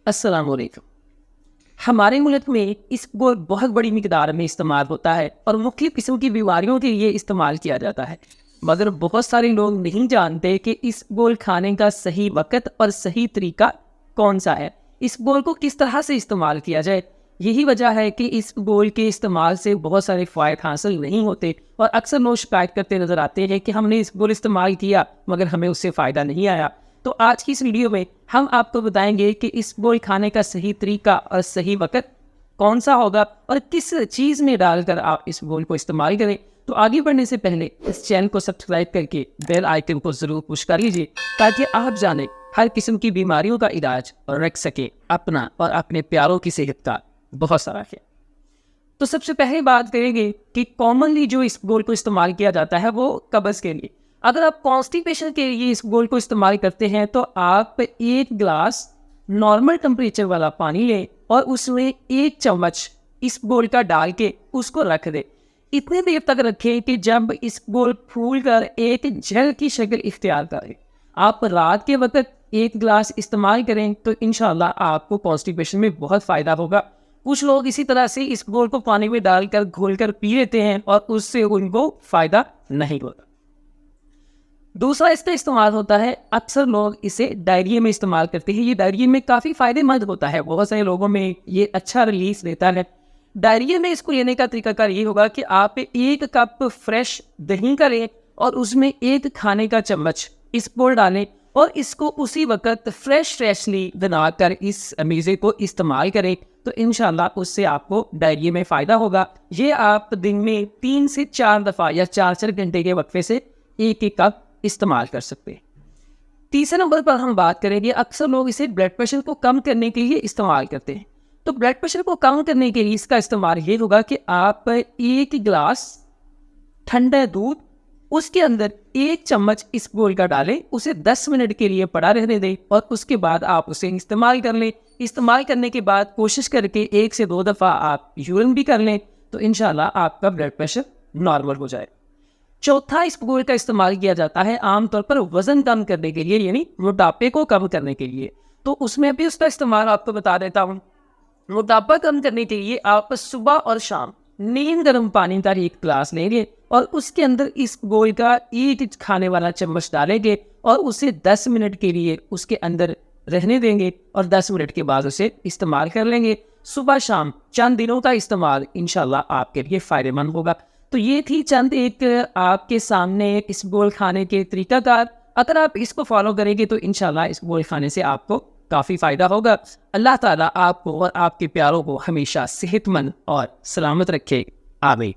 अस्सलाम वालेकुम। हमारे मुल्क में इसको बहुत बड़ी मिकदार में इस्तेमाल होता है और मुख्तलिफ़ किस्म की बीमारियों के लिए इस्तेमाल किया जाता है। मगर बहुत सारे लोग नहीं जानते कि इसबगोल खाने का सही वक़्त और सही तरीका कौन सा है। इसबगोल को किस तरह से इस्तेमाल किया जाए। यही वजह है कि इसबगोल के इस्तेमाल से बहुत सारे फ़ायदे हासिल नहीं होते और अक्सर लोग शिकायत करते नज़र आते हैं कि हमने इसबगोल इस्तेमाल किया मगर हमें उससे फ़ायदा नहीं आया। तो आज की इस वीडियो में हम आपको बताएंगे कि इसबगोल खाने का सही तरीका और सही वक़्त कौन सा होगा और किस चीज़ में डालकर आप इसबगोल को इस्तेमाल करें। तो आगे बढ़ने से पहले इस चैनल को सब्सक्राइब करके बेल आइकन को ज़रूर पुश कर लीजिए ताकि आप जाने हर किस्म की बीमारियों का इलाज और रख सके अपना और अपने प्यारों की सेहत का बहुत सारा ख्याल। तो सबसे पहले बात करेंगे कि कॉमनली जो इसबगोल को इस्तेमाल किया जाता है वो कब्ज़ के लिए। अगर आप कॉन्स्टिपेशन के लिए इसबगोल को इस्तेमाल करते हैं तो आप 1 गिलास नॉर्मल टेम्परेचर वाला पानी लें और उसमें 1 चम्मच इसबगोल का डाल के उसको रख दें। इतनी देर तक रखें कि जब इसबगोल फूल कर एक जेल की शक्ल इख्तियार करे। आप रात के वक्त 1 गिलास इस्तेमाल करें तो इंशाल्लाह आपको कॉन्स्टिपेशन में बहुत फ़ायदा होगा। कुछ लोग इसी तरह से इसबगोल को पानी में डालकर घोल कर पी लेते हैं और उससे उनको फ़ायदा नहीं होता। दूसरा इसका इस्तेमाल होता है, अक्सर लोग इसे डायरिया में इस्तेमाल करते हैं। ये डायरिया में काफ़ी फ़ायदेमंद होता है, बहुत सारे लोगों में ये अच्छा रिलीफ देता है। डायरिया में इसको लेने का तरीकाकार ये होगा कि आप 1 कप फ्रेश दही का लें और उसमें 1 खाने का चम्मच इसबगोल डालें और इसको उसी वक्त फ्रेशली बनाकर इस मीज़े को इस्तेमाल करें तो इंशाल्लाह उससे आपको डायरिया में फ़ायदा होगा। ये आप दिन में 3 से 4 दफ़ा या 4-4 घंटे के वक्फे से 1-1 कप इस्तेमाल कर सकते हैं। तीसरे नंबर पर हम बात करेंगे, अक्सर लोग इसे ब्लड प्रेशर को कम करने के लिए इस्तेमाल करते हैं। तो ब्लड प्रेशर को कम करने के लिए इसका इस्तेमाल ये होगा कि आप 1 गिलास ठंडा दूध, उसके अंदर 1 चम्मच इसबगोल का डालें, उसे 10 मिनट के लिए पड़ा रहने दें और उसके बाद आप उसे इस्तेमाल कर लें। इस्तेमाल करने के बाद कोशिश करके 1 से 2 दफ़ा आप यूरिन भी कर लें तो इंशाल्लाह आपका ब्लड प्रेशर नॉर्मल हो जाए। चौथा इसबगोल का इस्तेमाल किया जाता है आमतौर पर वज़न कम करने के लिए, यानी मोटापे को कम करने के लिए। तो उसमें भी उसका इस्तेमाल आपको बता देता हूँ। मोटापा कम करने के लिए आप सुबह और शाम नीम गर्म पानी का 1 गिलास लेंगे और उसके अंदर इसबगोल का 1 खाने वाला चम्मच डालेंगे और उसे 10 मिनट के लिए उसके अंदर रहने देंगे और 10 मिनट के बाद उसे इस्तेमाल कर लेंगे। सुबह शाम चंद दिनों का इस्तेमाल इंशाल्लाह आपके लिए फ़ायदेमंद होगा। तो ये थी चंद एक आपके सामने इसबगोल खाने के तरीकाकार। अगर आप इसको फॉलो करेंगे तो इंशाल्लाह इसबगोल खाने से आपको काफ़ी फ़ायदा होगा। अल्लाह ताला आपको और आपके प्यारों को हमेशा सेहतमंद और सलामत रखे। आमीन।